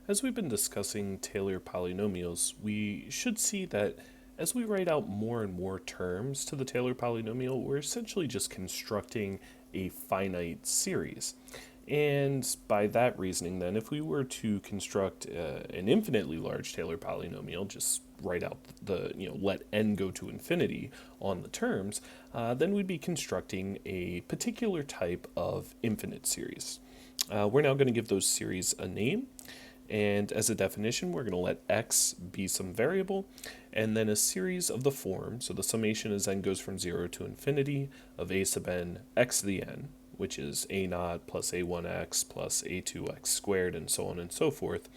As we've been discussing Taylor polynomials, we should see that as we write out more and more terms to the Taylor polynomial, we're essentially just constructing a finite series. And by that reasoning, then, if we were to construct an infinitely large Taylor polynomial, just write out let n go to infinity on the terms, then we'd be constructing a particular type of infinite series. We're now going to give those series a name. And as a definition, we're going to let x be some variable, and then a series of the form, so the summation as n goes from 0 to infinity, of a sub n x to the n, which is a naught plus a1x plus a2x squared, and so on and so forth.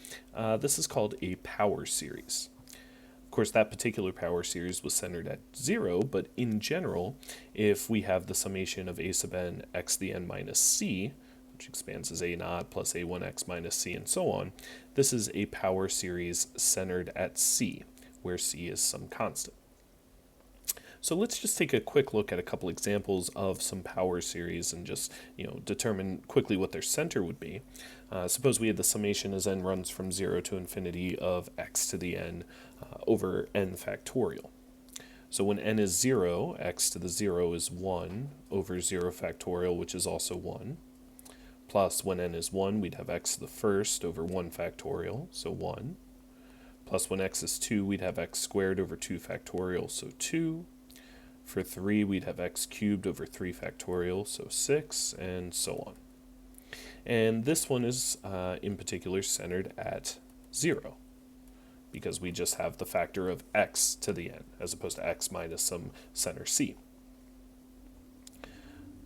This is called a power series. Of course, that particular power series was centered at 0, but in general, if we have the summation of a sub n x to the n minus c, which expands as a naught plus a1x minus c and so on, this is a power series centered at c, where c is some constant. So let's just take a quick look at a couple examples of some power series and just determine quickly what their center would be. Suppose we had the summation as n runs from 0 to infinity of x to the n over n factorial. So when n is 0, x to the 0 is 1 over 0 factorial, which is also 1. Plus when n is 1, we'd have x to the first over 1 factorial, so 1. Plus when x is 2, we'd have x squared over 2 factorial, so 2. For 3, we'd have x cubed over 3 factorial, so 6, and so on. And this one is in particular centered at 0, because we just have the factor of x to the n, as opposed to x minus some center c.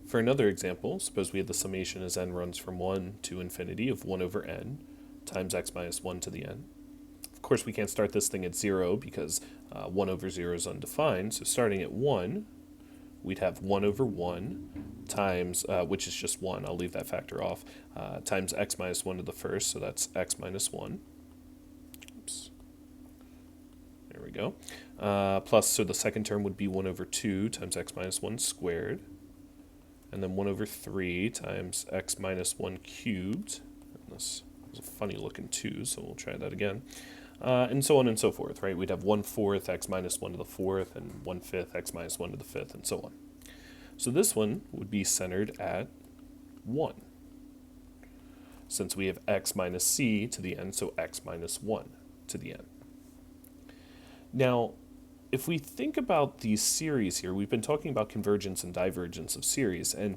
For another example, suppose we had the summation as n runs from 1 to infinity of 1 over n times x minus 1 to the n. Of course, we can't start this thing at 0 because 1 over 0 is undefined, so starting at 1, we'd have 1 over 1 times, which is just 1, I'll leave that factor off, times x minus 1 to the first, so that's x minus 1. Oops. There we go. Plus, so the second term would be 1 over 2 times x minus 1 squared. And then 1 over 3 times x minus 1 cubed. And this is a funny looking 2, so we'll try that again. And so on and so forth, right? We'd have 1/4 x minus 1 to the 4th, and 1/5 x minus 1 to the 5th, and so on. So this one would be centered at 1, since we have x minus c to the n, so x minus 1 to the n. Now, if we think about these series here, we've been talking about convergence and divergence of series, and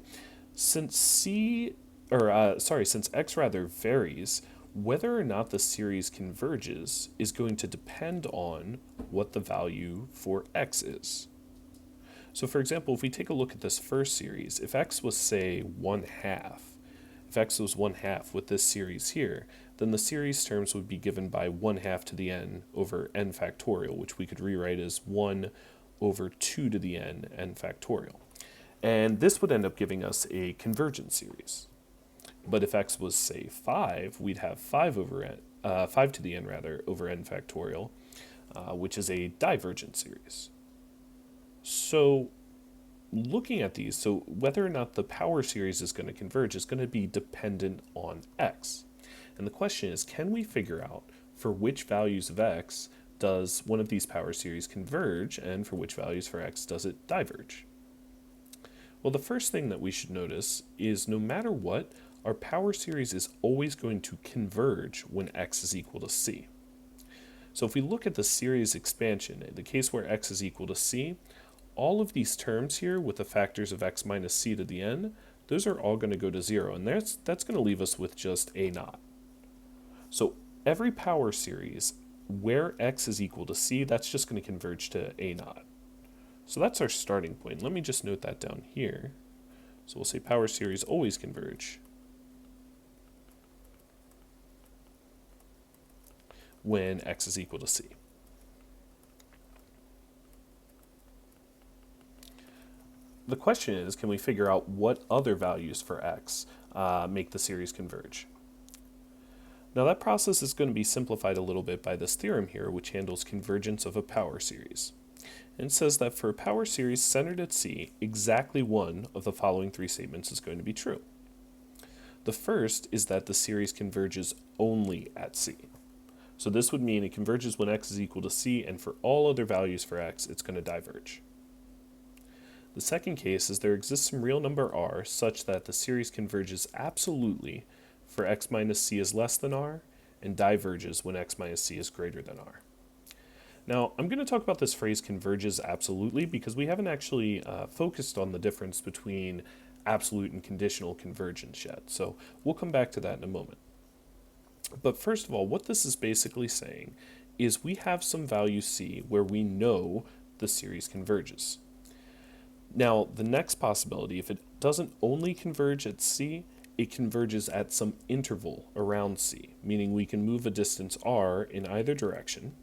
since since x varies, whether or not the series converges is going to depend on what the value for x is. So for example, if we take a look at this first series, if x was, say, 1/2, if x was 1/2 with this series here, then the series terms would be given by 1/2 to the n over n factorial, which we could rewrite as 1 over 2 to the n factorial. And this would end up giving us a convergent series. But if x was, say, 5, we'd have 5 to the n over n factorial, which is a divergent series. So looking at these, so whether or not the power series is going to converge is going to be dependent on x. And the question is, can we figure out for which values of x does one of these power series converge, and for which values for x does it diverge? Well, the first thing that we should notice is no matter what, our power series is always going to converge when x is equal to c. So if we look at the series expansion, in the case where x is equal to c, all of these terms here with the factors of x minus c to the n, those are all going to go to 0, and that's going to leave us with just a naught. So every power series where x is equal to c, that's just going to converge to a naught. So that's our starting point. Let me just note that down here. So we'll say power series always converge when x is equal to c. The question is, can we figure out what other values for x make the series converge? Now that process is going to be simplified a little bit by this theorem here, which handles convergence of a power series. And it says that for a power series centered at c, exactly one of the following three statements is going to be true. The first is that the series converges only at c. So this would mean it converges when x is equal to c, and for all other values for x, it's going to diverge. The second case is there exists some real number r such that the series converges absolutely for x minus c is less than r, and diverges when x minus c is greater than r. Now, I'm going to talk about this phrase converges absolutely because we haven't actually focused on the difference between absolute and conditional convergence yet. So we'll come back to that in a moment. But first of all, what this is basically saying is we have some value c where we know the series converges. Now, the next possibility, if it doesn't only converge at c, it converges at some interval around c, meaning we can move a distance r in either direction.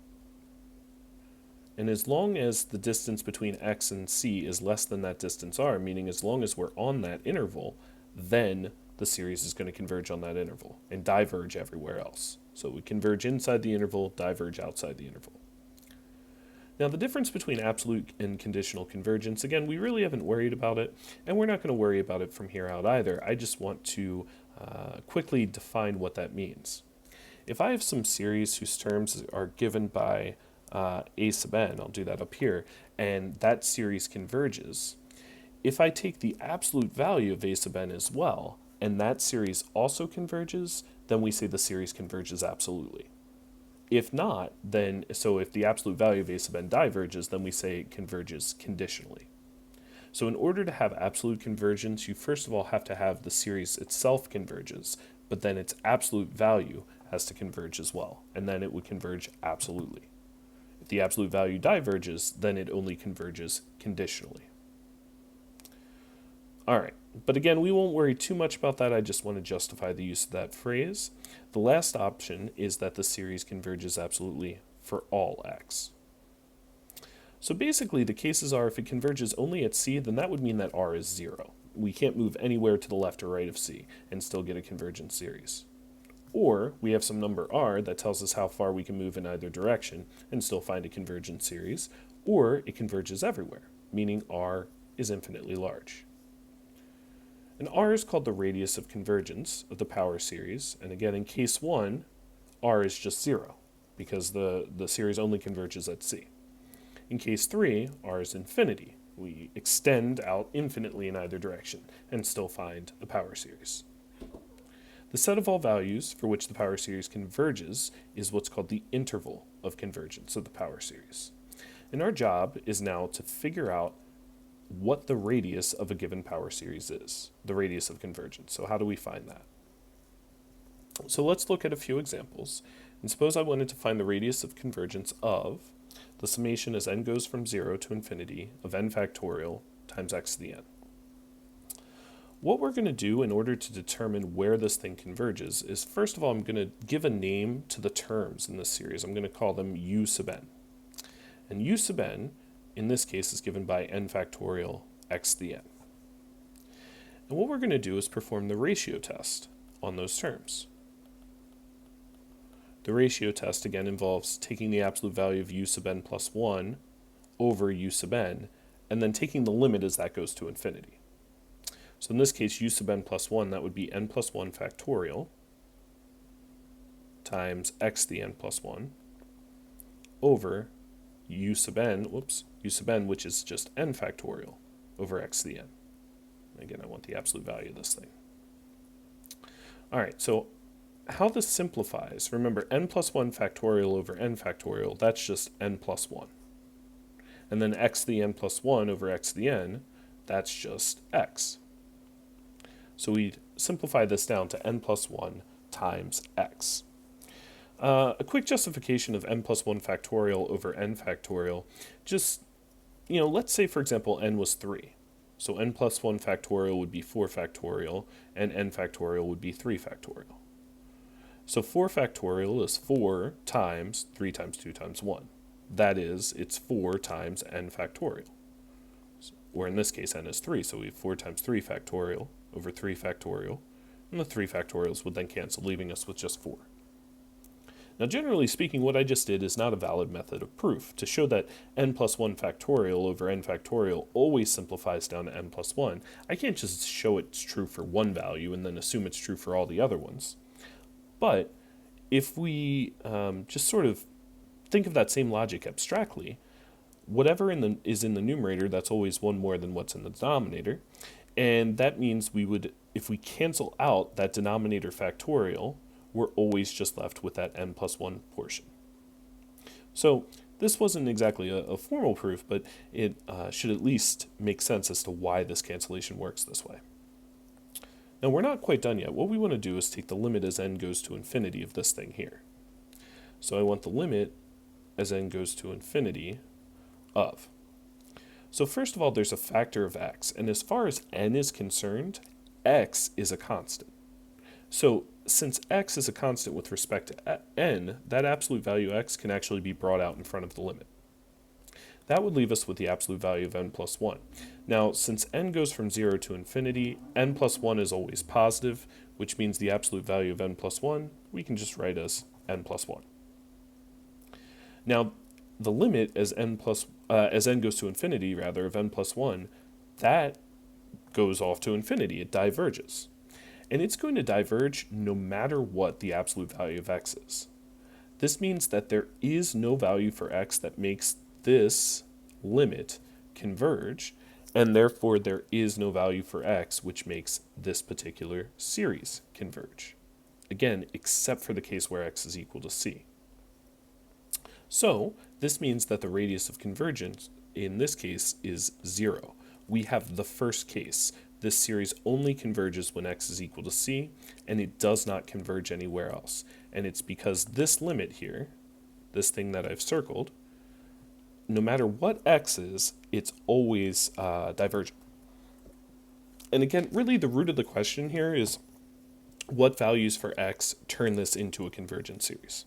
And as long as the distance between x and c is less than that distance r, meaning as long as we're on that interval, then the series is going to converge on that interval and diverge everywhere else. So we converge inside the interval, diverge outside the interval. Now, the difference between absolute and conditional convergence, again, we really haven't worried about it, and we're not going to worry about it from here out either. I just want to quickly define what that means. If I have some series whose terms are given by a sub n, I'll do that up here, and that series converges, if I take the absolute value of a sub n as well, and that series also converges, then we say the series converges absolutely. If not, then, so if the absolute value of a sub n diverges, then we say it converges conditionally. So in order to have absolute convergence, you first of all have to have the series itself converges, but then its absolute value has to converge as well, and then it would converge absolutely. If the absolute value diverges, then it only converges conditionally. All right, but again, we won't worry too much about that. I just want to justify the use of that phrase. The last option is that the series converges absolutely for all x. So basically, the cases are if it converges only at c, then that would mean that r is 0. We can't move anywhere to the left or right of c and still get a convergent series. Or we have some number r that tells us how far we can move in either direction and still find a convergent series, or it converges everywhere, meaning r is infinitely large. And r is called the radius of convergence of the power series, and again, in case 1, r is just 0, because the series only converges at c. In case 3, r is infinity. We extend out infinitely in either direction and still find the power series. The set of all values for which the power series converges is what's called the interval of convergence of the power series. And our job is now to figure out what the radius of a given power series is, the radius of convergence. So how do we find that? So let's look at a few examples. And suppose I wanted to find the radius of convergence of the summation as n goes from 0 to infinity of n factorial times x to the n. What we're going to do in order to determine where this thing converges is, first of all, I'm going to give a name to the terms in this series. I'm going to call them u sub n. And u sub n, in this case, is given by n factorial x to the n. And what we're going to do is perform the ratio test on those terms. The ratio test, again, involves taking the absolute value of u sub n plus 1 over u sub n, and then taking the limit as that goes to infinity. So in this case, u sub n plus 1, that would be n plus 1 factorial times x to the n plus 1 over u sub n, which is just n factorial over x to the n. Again, I want the absolute value of this thing. All right, so how this simplifies, remember, n plus 1 factorial over n factorial, that's just n plus 1. And then x to the n plus 1 over x to the n, that's just x. So we simplify this down to n plus 1 times x. A quick justification of n plus 1 factorial over n factorial, just, let's say, for example, n was 3. So n plus 1 factorial would be 4 factorial, and n factorial would be 3 factorial. So 4 factorial is 4 times 3 times 2 times 1. That is, it's 4 times n factorial. Or in this case, n is 3, so we have 4 times 3 factorial over 3 factorial, and the 3 factorials would then cancel, leaving us with just 4. Now, generally speaking, what I just did is not a valid method of proof. To show that n plus 1 factorial over n factorial always simplifies down to n plus 1, I can't just show it's true for one value and then assume it's true for all the other ones. But if we just sort of think of that same logic abstractly, whatever is in the numerator, that's always one more than what's in the denominator. And that means we would, if we cancel out that denominator factorial, we're always just left with that n plus 1 portion. So this wasn't exactly a formal proof, but it should at least make sense as to why this cancellation works this way. Now we're not quite done yet. What we want to do is take the limit as n goes to infinity of this thing here. So I want the limit as n goes to infinity of. So first of all, there's a factor of x, and as far as n is concerned, x is a constant. So since x is a constant with respect to n, that absolute value x can actually be brought out in front of the limit. That would leave us with the absolute value of n plus 1. Now, since n goes from 0 to infinity, n plus 1 is always positive, which means the absolute value of n plus 1 we can just write as n plus 1. Now, the limit as n goes to infinity, rather, of n plus 1, that goes off to infinity. It diverges. And it's going to diverge no matter what the absolute value of x is. This means that there is no value for x that makes this limit converge, and therefore there is no value for x which makes this particular series converge. Again, except for the case where x is equal to c. So this means that the radius of convergence in this case is 0. We have the first case. This series only converges when x is equal to c, and it does not converge anywhere else. And it's because this limit here, this thing that I've circled, no matter what x is, it's always divergent. And again, really the root of the question here is what values for x turn this into a convergent series?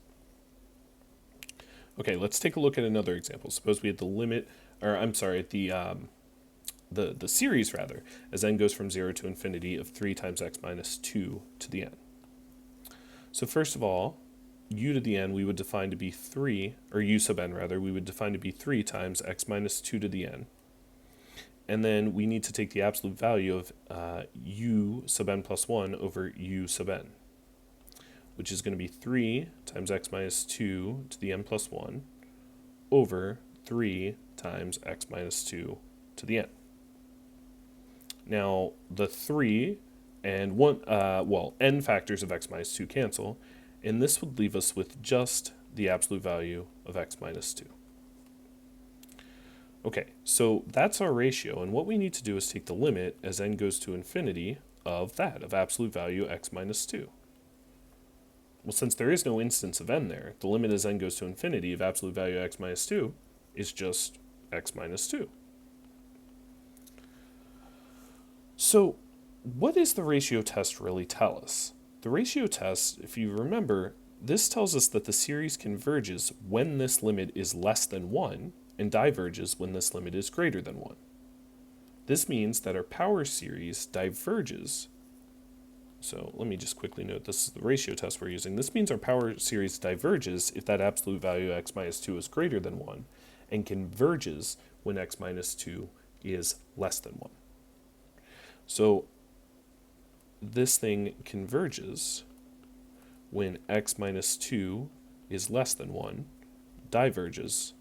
Okay, let's take a look at another example. Suppose we had the limit, or I'm sorry, the series rather, as n goes from 0 to infinity of 3 times x minus 2 to the n. So first of all, u to the n we would define to be 3, or u sub n rather, we would define to be 3 times x minus 2 to the n. And then we need to take the absolute value of u sub n plus 1 over u sub n, which is going to be 3 times x minus 2 to the n plus 1 over 3 times x minus 2 to the n. Now, the 3 and 1, n factors of x minus 2 cancel, and this would leave us with just the absolute value of x minus 2. Okay, so that's our ratio, and what we need to do is take the limit as n goes to infinity of that, of absolute value x minus 2. Well, since there is no instance of n there, the limit as n goes to infinity of absolute value x minus 2 is just x minus 2. So what does the ratio test really tell us? The ratio test, if you remember, this tells us that the series converges when this limit is less than 1 and diverges when this limit is greater than 1. This means that our power series diverges. So let me just quickly note this is the ratio test we're using. This means our power series diverges if that absolute value x minus 2 is greater than 1 and converges when x minus 2 is less than 1. So this thing converges when x minus 2 is less than 1, diverges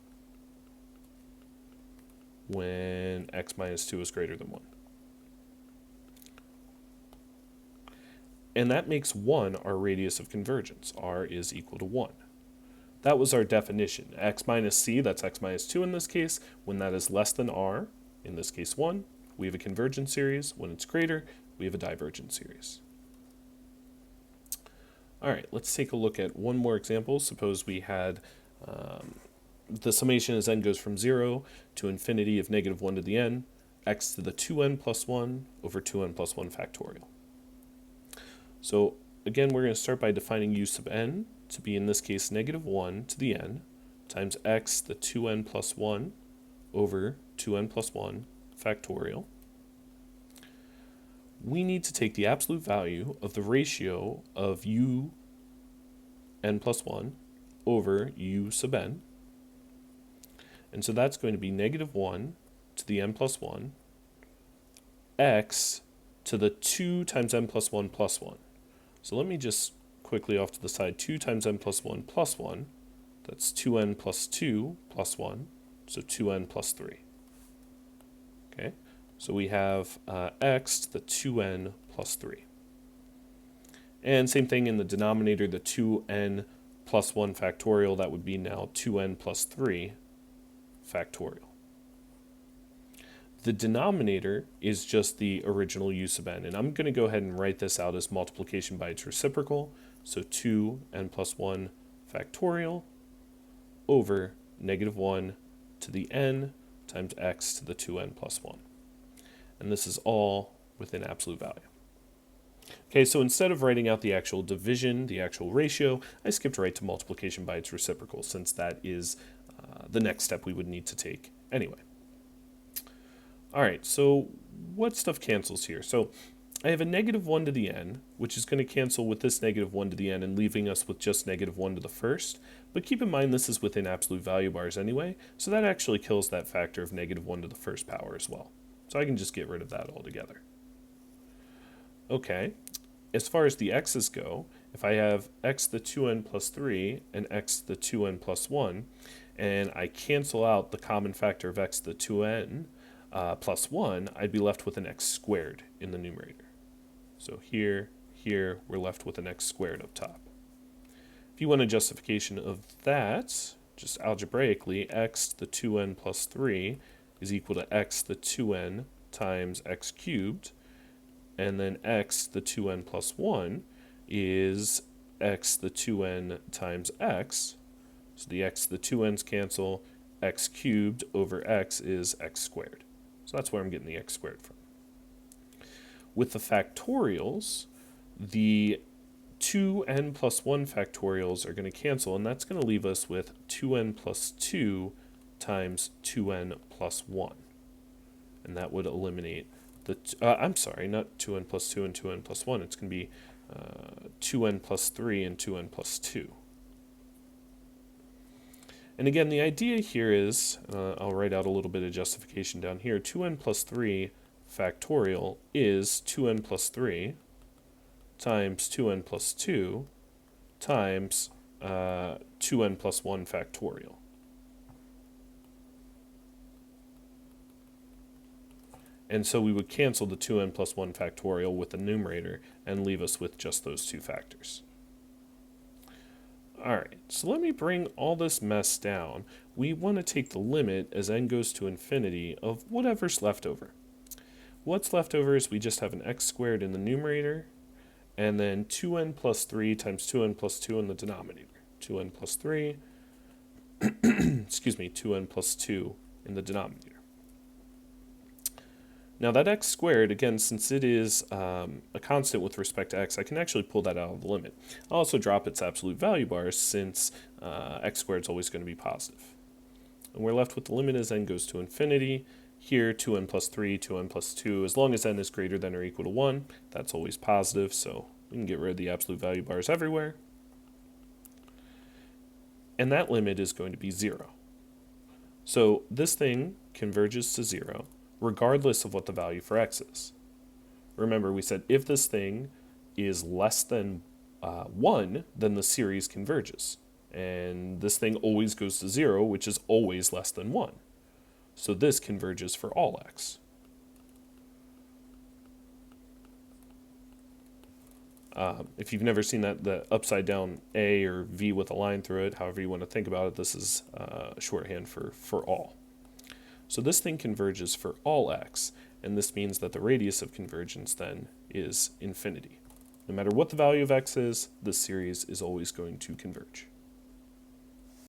when x minus 2 is greater than 1. And that makes 1 our radius of convergence. R is equal to 1. That was our definition. X minus c, that's x minus 2 in this case, when that is less than r, in this case 1, we have a convergent series. When it's greater, we have a divergent series. All right, let's take a look at one more example. Suppose we had the summation as n goes from 0 to infinity of negative 1 to the n, x to the 2n plus 1 over 2n plus 1 factorial. So again, we're going to start by defining u sub n to be, in this case, negative 1 to the n times x to the 2n plus 1 over 2n plus 1 factorial. We need to take the absolute value of the ratio of u n plus 1 over u sub n. And so that's going to be negative 1 to the n plus 1, x to the 2 times n plus 1 plus 1. So let me just quickly off to the side, 2 times n plus 1 plus 1. That's 2n plus 2 plus 1, so 2n plus 3. Okay, so we have x to the 2n plus 3. And same thing in the denominator, the 2n plus 1 factorial, that would be now 2n plus 3 factorial. The denominator is just the original use of n, and I'm going to go ahead and write this out as multiplication by its reciprocal, so 2n plus 1 factorial over negative 1 to the n times x to the 2n plus 1. And this is all within absolute value. Okay, so instead of writing out the actual division, the actual ratio, I skipped right to multiplication by its reciprocal, since that is the next step we would need to take anyway. All right, so what stuff cancels here? So I have a negative 1 to the n, which is going to cancel with this negative 1 to the n and leaving us with just negative 1 to the first. But keep in mind this is within absolute value bars anyway, so that actually kills that factor of negative 1 to the first power as well. So I can just get rid of that altogether. Okay, as far as the x's go, if I have x to the 2n plus 3 and x to the 2n plus 1, and I cancel out the common factor of x to the 2n plus 1, I'd be left with an x squared in the numerator. So here, we're left with an x squared up top. If you want a justification of that, just algebraically, x to the 2n plus 3 is equal to x to the 2n times x cubed, and then x to the 2n plus 1 is x to the 2n times x. So the x to the 2n's cancel, x cubed over x is x squared. So that's where I'm getting the x squared from. With the factorials, the 2n plus 1 factorials are going to cancel, and that's going to leave us with 2n plus 2 times 2n plus 1. And that would eliminate the, I'm sorry, not 2n plus 2 and 2n plus 1. It's going to be 2n plus 3 and 2n plus 2. And again, the idea here is, I'll write out a little bit of justification down here, 2n plus 3 factorial is 2n plus 3 times 2n plus 2 times 2n plus 1 factorial. And so we would cancel the 2n plus 1 factorial with the numerator and leave us with just those two factors. All right, so let me bring all this mess down. We want to take the limit as n goes to infinity of whatever's left over. What's left over is we just have an x squared in the numerator, and then 2n plus 3 times 2n plus 2 in the denominator. 2n plus 3, excuse me, 2n plus 2 in the denominator. Now that x squared, again, since it is a constant with respect to x, I can actually pull that out of the limit. I'll also drop its absolute value bars since x squared is always going to be positive. And we're left with the limit as n goes to infinity. Here, 2n plus 3, 2n plus 2, as long as n is greater than or equal to 1, that's always positive, so we can get rid of the absolute value bars everywhere. And that limit is going to be 0. So this thing converges to 0. Regardless of what the value for x is. Remember, we said if this thing is less than 1, then the series converges. And this thing always goes to 0, which is always less than 1. So this converges for all x. If you've never seen that, the upside down A or V with a line through it, however you want to think about it, this is shorthand for all. So this thing converges for all x, and this means that the radius of convergence then is infinity. No matter what the value of x is, this series is always going to converge.